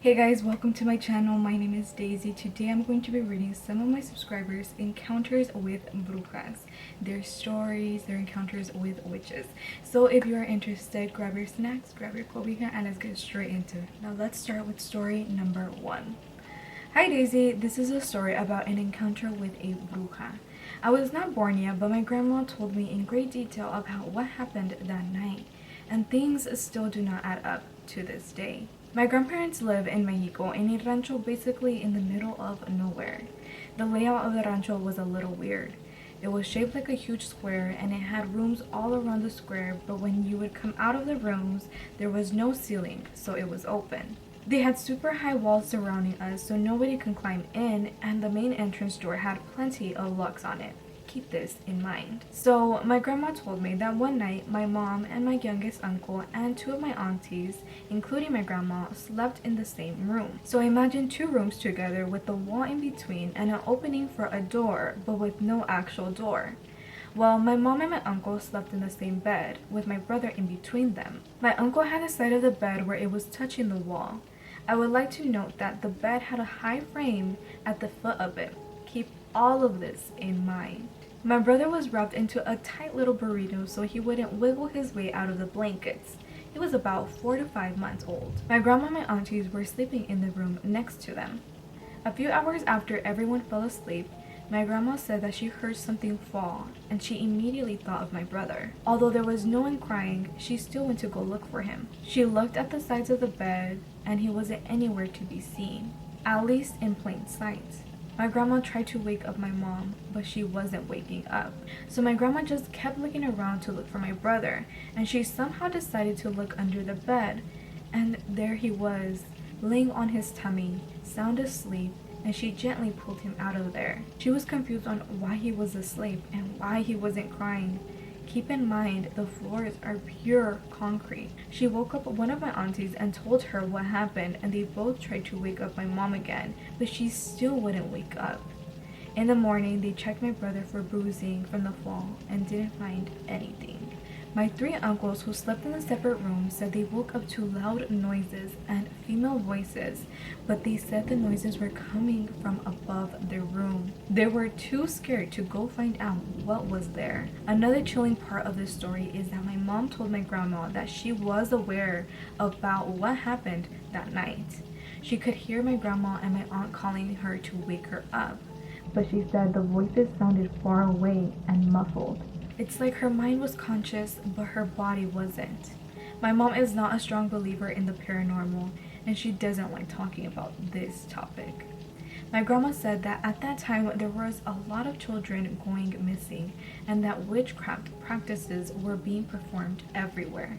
Hey guys, welcome to my channel. My name is Daisy. Today I'm going to be reading some of my subscribers' encounters with brujas, their stories, their encounters with witches. So if you are interested, grab your snacks, grab your cobija, and let's get straight into it. Now let's start with story number 1. Hi Daisy, this is a story about an encounter with a bruja. I was not born yet, but my grandma told me in great detail about what happened that night, and things still do not add up to this day. My grandparents live in Mexico in a rancho basically in the middle of nowhere. The layout of the rancho was a little weird. It was shaped like a huge square and it had rooms all around the square, but when you would come out of the rooms, there was no ceiling, so it was open. They had super high walls surrounding us so nobody can climb in, and the main entrance door had plenty of locks on it. Keep this in mind. So my grandma told me that one night my mom and my youngest uncle and 2 of my aunties, including my grandma, slept in the same room. So imagine 2 rooms together with the wall in between and an opening for a door, but with no actual door. Well, my mom and my uncle slept in the same bed, with my brother in between them. My uncle had the side of the bed where it was touching the wall. I would like to note that the bed had a high frame at the foot of it. Keep all of this in mind. My brother was wrapped into a tight little burrito so he wouldn't wiggle his way out of the blankets. He was about 4 to 5 months old. My grandma and my aunties were sleeping in the room next to them. A few hours after everyone fell asleep, my grandma said that she heard something fall, and she immediately thought of my brother. Although there was no one crying, she still went to go look for him. She looked at the sides of the bed, and he wasn't anywhere to be seen, at least in plain sight. My grandma tried to wake up my mom, but she wasn't waking up. So my grandma just kept looking around to look for my brother, and she somehow decided to look under the bed. And there he was, laying on his tummy, sound asleep, and she gently pulled him out of there. She was confused on why he was asleep and why he wasn't crying. Keep in mind, the floors are pure concrete. She woke up one of my aunties and told her what happened, and they both tried to wake up my mom again, but she still wouldn't wake up. In the morning, they checked my brother for bruising from the fall and didn't find anything. My 3 uncles who slept in a separate room said they woke up to loud noises and female voices, but they said the noises were coming from above their room. They were too scared to go find out what was there. Another chilling part of this story is that my mom told my grandma that she was aware about what happened that night. She could hear my grandma and my aunt calling her to wake her up, but she said the voices sounded far away and muffled. It's like her mind was conscious, but her body wasn't. My mom is not a strong believer in the paranormal, and she doesn't like talking about this topic. My grandma said that at that time there was a lot of children going missing, and that witchcraft practices were being performed everywhere.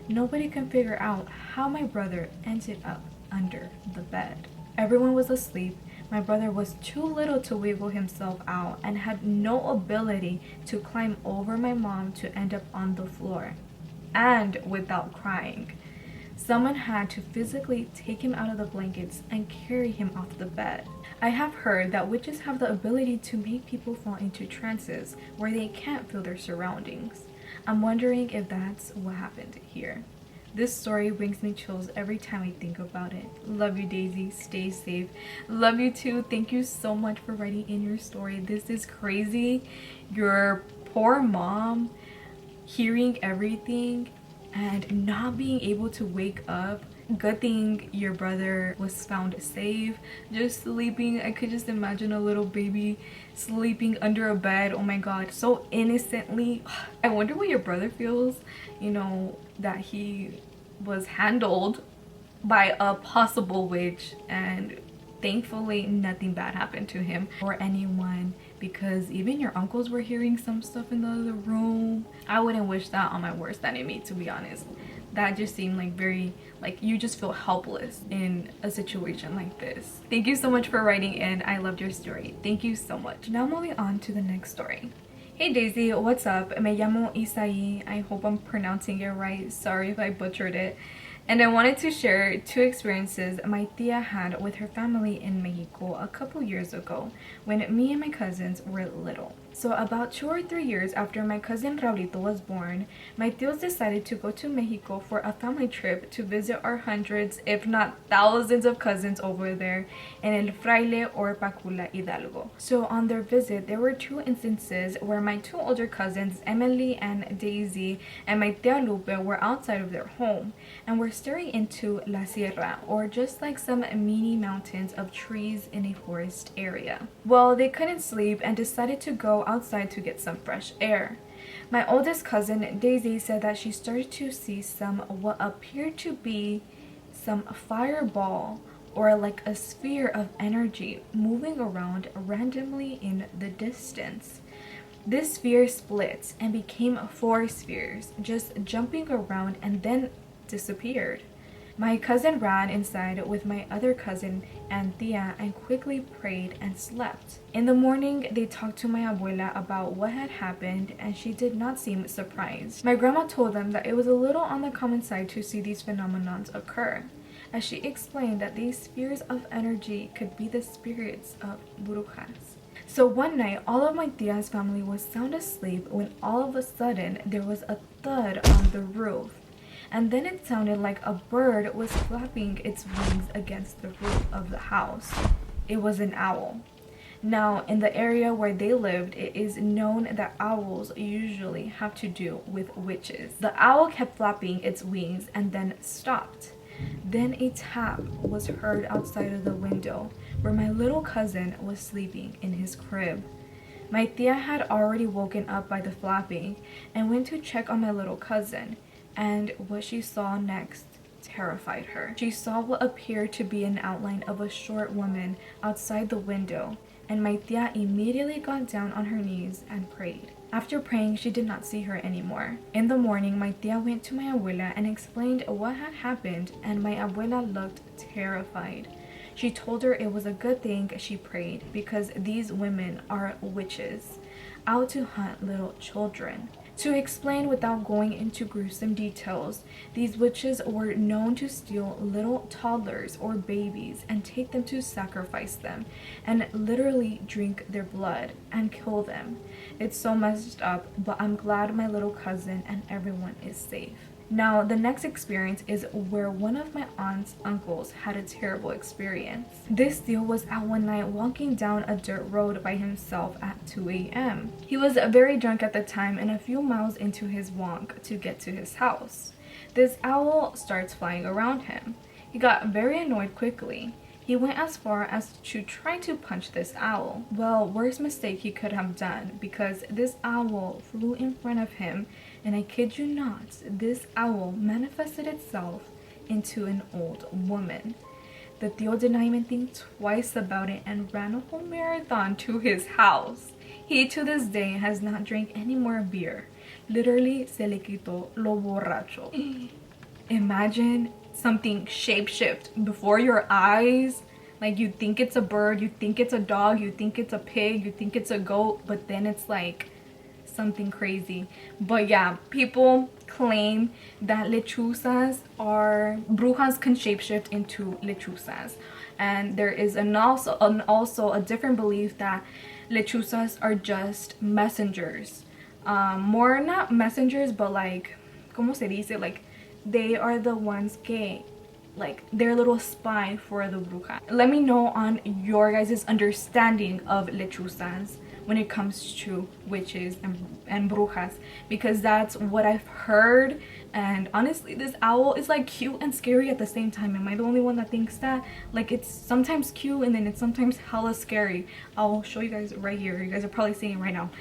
Nobody can figure out how my brother ended up under the bed. Everyone was asleep. My brother was too little to wiggle himself out and had no ability to climb over my mom to end up on the floor, and without crying. Someone had to physically take him out of the blankets and carry him off the bed. I have heard that witches have the ability to make people fall into trances where they can't feel their surroundings. I'm wondering if that's what happened here. This story brings me chills every time I think about it. Love you, Daisy. Stay safe. Love you too. Thank you so much for writing in your story. This is crazy. Your poor mom hearing everything and not being able to wake up. Good thing your brother was found safe, just sleeping. I could just imagine a little baby sleeping under a bed. Oh my god, so innocently. I wonder what your brother feels, that he was handled by a possible witch, and thankfully nothing bad happened to him or anyone, because even your uncles were hearing some stuff in the other room. I wouldn't wish that on my worst enemy, to be honest. That just seemed like very, you just feel helpless in a situation like this. Thank you so much for writing in. I loved your story. Thank you so much. Now moving on to the next story. Hey Daisy, what's up? Me llamo Isaí. I hope I'm pronouncing it right. Sorry if I butchered it. And I wanted to share 2 experiences my tia had with her family in Mexico a couple years ago when me and my cousins were little. So about 2 or 3 years after my cousin Raulito was born, my tios decided to go to Mexico for a family trip to visit our hundreds, if not thousands of cousins over there in El Fraile or Pacula Hidalgo. So on their visit, there were 2 instances where my 2 older cousins, Emily and Daisy, and my tia Lupe were outside of their home and were staring into La Sierra, or just like some mini mountains of trees in a forest area. Well, they couldn't sleep and decided to go outside to get some fresh air. My oldest cousin, Daisy, said that she started to see some what appeared to be some fireball or like a sphere of energy moving around randomly in the distance. This sphere split and became 4 spheres, just jumping around and then disappeared. My cousin ran inside with my other cousin and tia and quickly prayed and slept. In the morning, they talked to my abuela about what had happened, and she did not seem surprised. My grandma told them that it was a little on the common side to see these phenomena occur, as she explained that these spheres of energy could be the spirits of brujas. So one night, all of my tia's family was sound asleep when all of a sudden there was a thud on the roof. And then it sounded like a bird was flapping its wings against the roof of the house. It was an owl. Now, in the area where they lived, it is known that owls usually have to do with witches. The owl kept flapping its wings and then stopped. Then a tap was heard outside of the window where my little cousin was sleeping in his crib. My tia had already woken up by the flapping and went to check on my little cousin. And what she saw next terrified her. She saw what appeared to be an outline of a short woman outside the window, and my tia immediately got down on her knees and prayed. After praying, she did not see her anymore. In the morning, my tia went to my abuela and explained what had happened, and my abuela looked terrified. She told her it was a good thing she prayed because these women are witches, out to hunt little children. To explain without going into gruesome details, these witches were known to steal little toddlers or babies and take them to sacrifice them and literally drink their blood and kill them. It's so messed up, but I'm glad my little cousin and everyone is safe. Now, the next experience is where one of my aunt's uncles had a terrible experience. This deal was out one night walking down a dirt road by himself at 2 a.m. He was very drunk at the time and a few miles into his walk to get to his house. This owl starts flying around him. He got very annoyed quickly. He went as far as to try to punch this owl. Well, worst mistake he could have done, because this owl flew in front of him, and I kid you not, this owl manifested itself into an old woman. The tío did not even think twice about it and ran a whole marathon to his house. He to this day has not drank any more beer. Literally, se le quitó lo borracho. Imagine something shapeshift before your eyes. Like, you think it's a bird, you think it's a dog, you think it's a pig, you think it's a goat, but then it's like something crazy. But yeah, people claim that lechuzas are, brujas can shapeshift into lechuzas, and there is also a different belief that lechuzas are just messengers, more not messengers, but like, como se dice, like they are the ones que, like, they're a little spy for the bruja. Let me know on your guys' understanding of lechuzas when it comes to witches and brujas, because that's what I've heard. And honestly, this owl is like cute and scary at the same time. Am I the only one that thinks that? Like, it's sometimes cute and then it's sometimes hella scary. I'll show you guys right here. You guys are probably seeing it right now.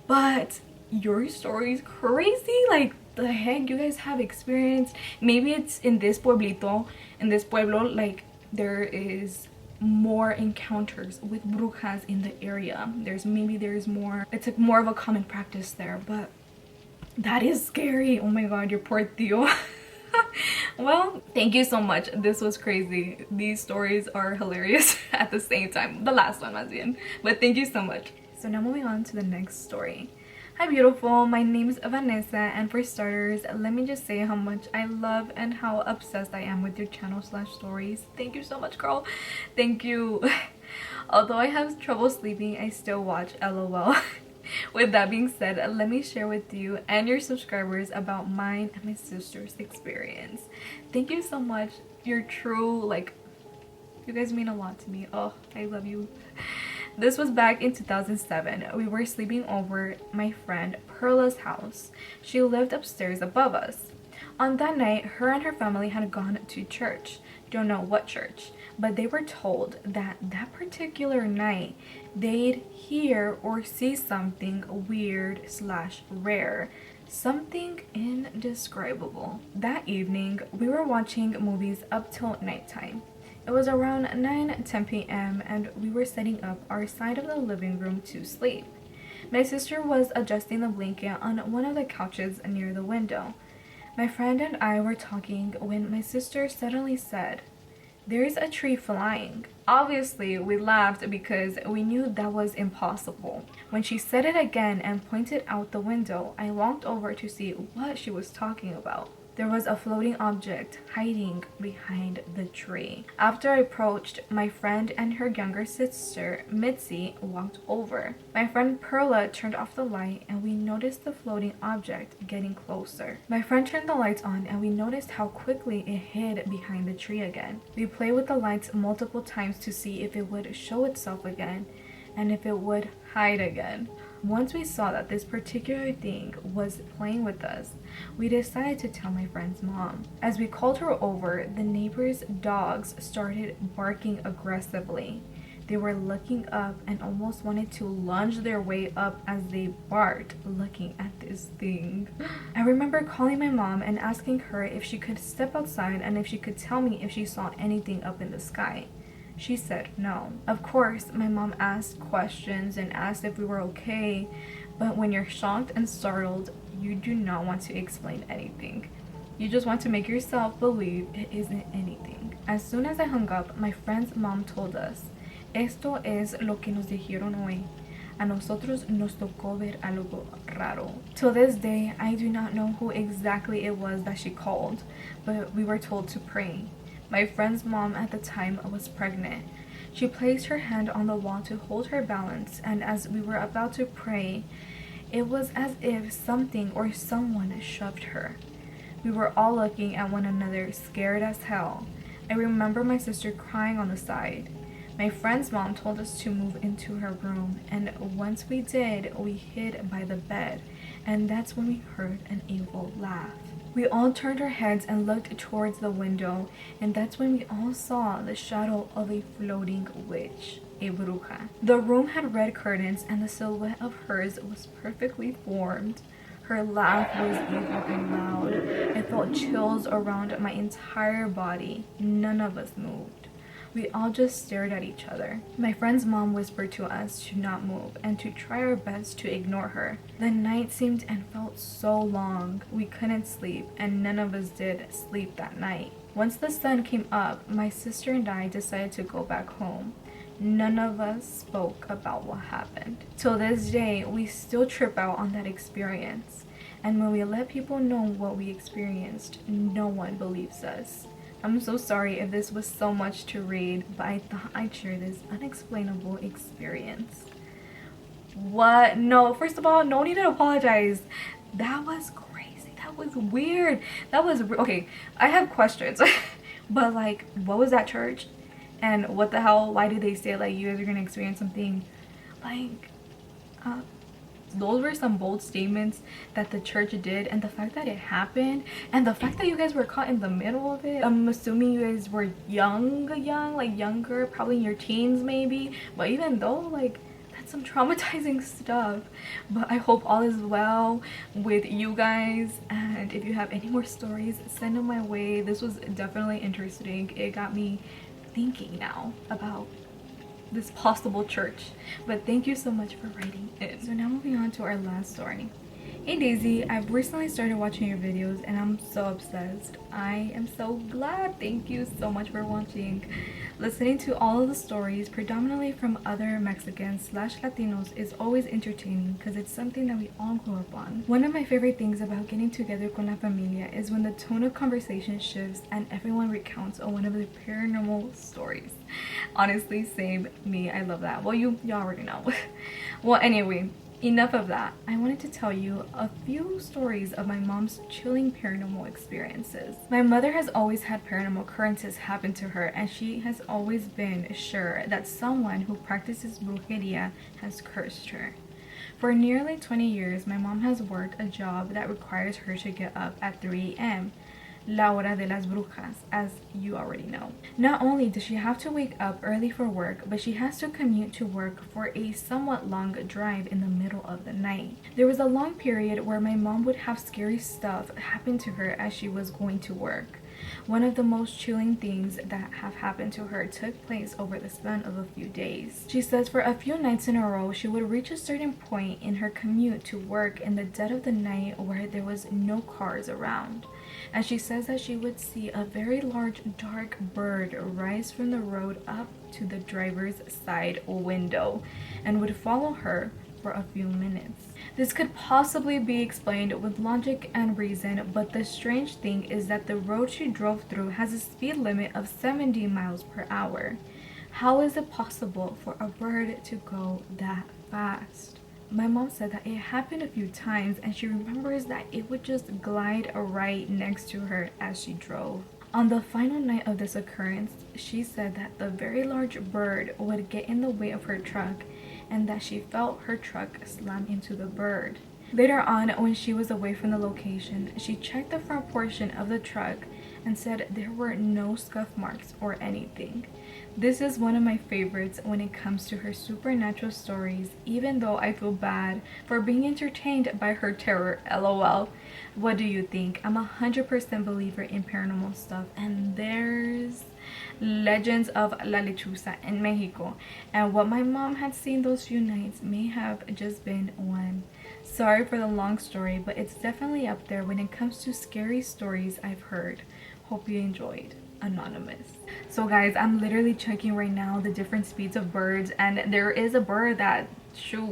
But your story is crazy. Like, the heck you guys have experienced. Maybe it's in this pueblito, in this pueblo, like there is more encounters with brujas in the area. There's more, it's like more of a common practice there, but that is scary. Oh my god, your poor tío. Well, thank you so much. This was crazy. These stories are hilarious at the same time. The last one was bien, but thank you so much. So now moving on to the next story. Hi beautiful, my name is Vanessa, and for starters, let me just say how much I love and how obsessed I am with your channel / stories. Thank you so much, girl. Thank you. Although I have trouble sleeping, I still watch, LOL. with that being said, let me share with you and your subscribers about mine and my sister's experience. Thank you so much. You're true, like, you guys mean a lot to me. Oh, I love you. This was back in 2007. We were sleeping over my friend Perla's house. She lived upstairs above us. On that night, her and her family had gone to church. Don't know what church, but they were told that that particular night they'd hear or see something weird slash rare, something indescribable. That evening, we were watching movies up till nighttime. It was around 9-10 p.m. and we were setting up our side of the living room to sleep. My sister was adjusting the blanket on one of the couches near the window. My friend and I were talking when my sister suddenly said, "There's a tree flying." Obviously, we laughed because we knew that was impossible. When she said it again and pointed out the window, I walked over to see what she was talking about. There was a floating object hiding behind the tree. After I approached, my friend and her younger sister, Mitzi, walked over. My friend Perla turned off the light and we noticed the floating object getting closer. My friend turned the lights on and we noticed how quickly it hid behind the tree again. We played with the lights multiple times to see if it would show itself again and if it would hide again. Once we saw that this particular thing was playing with us, we decided to tell my friend's mom. As we called her over, the neighbors' dogs started barking aggressively. They were looking up and almost wanted to lunge their way up as they barked, looking at this thing. I remember calling my mom and asking her if she could step outside and if she could tell me if she saw anything up in the sky. She said no. Of course, my mom asked questions and asked if we were okay, but when you're shocked and startled, you do not want to explain anything. You just want to make yourself believe it isn't anything. As soon as I hung up, my friend's mom told us, "Esto es lo que nos dijeron hoy. A nosotros nos tocó ver algo raro." Till this day, I do not know who exactly it was that she called, but we were told to pray. My friend's mom at the time was pregnant. She placed her hand on the wall to hold her balance, and as we were about to pray, it was as if something or someone shoved her. We were all looking at one another, scared as hell. I remember my sister crying on the side. My friend's mom told us to move into her room, and once we did, we hid by the bed, and that's when we heard an evil laugh. We all turned our heads and looked towards the window, and that's when we all saw the shadow of a floating witch, a bruja. The room had red curtains and the silhouette of hers was perfectly formed. Her laugh was evil and loud. I felt chills around my entire body. None of us moved. We all just stared at each other. My friend's mom whispered to us to not move and to try our best to ignore her. The night seemed and felt so long. We couldn't sleep, and none of us did sleep that night. Once the sun came up, my sister and I decided to go back home. None of us spoke about what happened. Till this day, we still trip out on that experience. And when we let people know what we experienced, no one believes us. I'm so sorry if this was so much to read, but I thought I'd share this unexplainable experience. What? No, first of all, no need to apologize. That was crazy. That was weird. That was okay. I have questions, but like, what was that church? And what the hell? Why did they say like you guys are gonna experience something? Like, those were some bold statements that the church did, and the fact that it happened, and the fact that you guys were caught in the middle of it. I'm assuming you guys were younger, probably in your teens maybe, but even though, like, that's some traumatizing stuff. But I hope all is well with you guys, and if you have any more stories, send them my way. This was definitely interesting. It got me thinking now about this possible church. But thank you so much for writing in. So now moving on to our last story. Hey Daisy, I've recently started watching your videos and I'm so obsessed. I am so glad. Thank you so much for watching. Listening to all of the stories, predominantly from other Mexicans/Latinos, is always entertaining because it's something that we all grew up on. One of my favorite things about getting together con la familia is when the tone of conversation shifts and everyone recounts one of the paranormal stories. Honestly, same me. I love that. Well, you already know. Well, anyway, enough of that. I wanted to tell you a few stories of my mom's chilling paranormal experiences. My mother has always had paranormal occurrences happen to her, and she has always been sure that someone who practices brujeria has cursed her. For nearly 20 years, my mom has worked a job that requires her to get up at 3 a.m. La hora de las brujas, as you already know. Not only does she have to wake up early for work, but she has to commute to work for a somewhat long drive in the middle of the night. There was a long period where my mom would have scary stuff happen to her as she was going to work. One of the most chilling things that have happened to her took place over the span of a few days. She says for a few nights in a row, she would reach a certain point in her commute to work in the dead of the night where there was no cars around. And she says that she would see a very large dark bird rise from the road up to the driver's side window and would follow her for a few minutes. This could possibly be explained with logic and reason, but the strange thing is that the road she drove through has a speed limit of 70 miles per hour. How is it possible for a bird to go that fast? My mom said that it happened a few times, and she remembers that it would just glide right next to her as she drove. On the final night of this occurrence, she said that the very large bird would get in the way of her truck and that she felt her truck slam into the bird. Later on, when she was away from the location, she checked the front portion of the truck and said there were no scuff marks or anything. This is one of my favorites when it comes to her supernatural stories, even though I feel bad for being entertained by her terror, lol. What do you think? I'm 100% believer in paranormal stuff, and there's legends of La Lechuza in Mexico, and what my mom had seen those few nights may have just been one. Sorry for the long story, but it's definitely up there when it comes to scary stories I've heard. Hope you enjoyed. Anonymous. So guys, I'm literally checking right now the different speeds of birds, and there is a bird that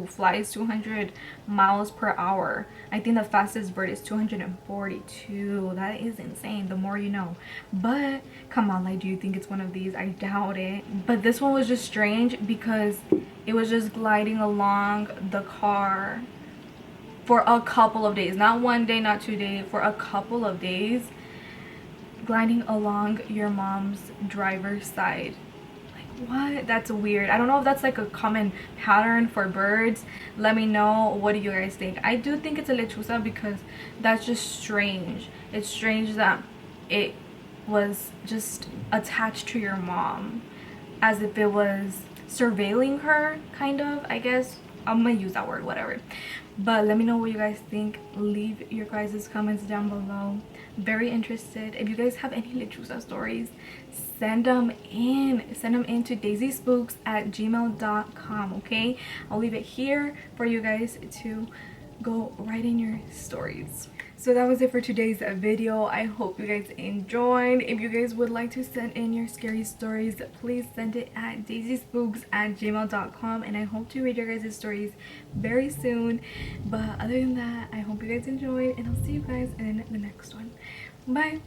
flies 200 miles per hour. I think the fastest bird is 242. That is insane. The more you know. But come on, like, do you think it's one of these? I doubt it. But this one was just strange because it was just gliding along the car for a couple of days. Not one day, not 2 days, for a couple of days, gliding along your mom's driver's side. Like, what? That's weird. I don't know if that's like a common pattern for birds. Let me know. What do you guys think? I do think it's a lechuza because that's just strange. It's strange that it was just attached to your mom as if it was surveilling her, kind of, I guess. I'm gonna use that word, whatever. But let me know what you guys think. Leave your guys' comments down below. Very interested. If you guys have any lechuza stories, send them in to daicyspooks@gmail.com. okay? I'll leave it here for you guys to go write in your stories. So that was it for today's video. I hope you guys enjoyed. If you guys would like to send in your scary stories, please send it at daicyspooks@gmail.com, and I hope to read your guys' stories very soon. But other than that, I hope you guys enjoyed, and I'll see you guys in the next one. Bye.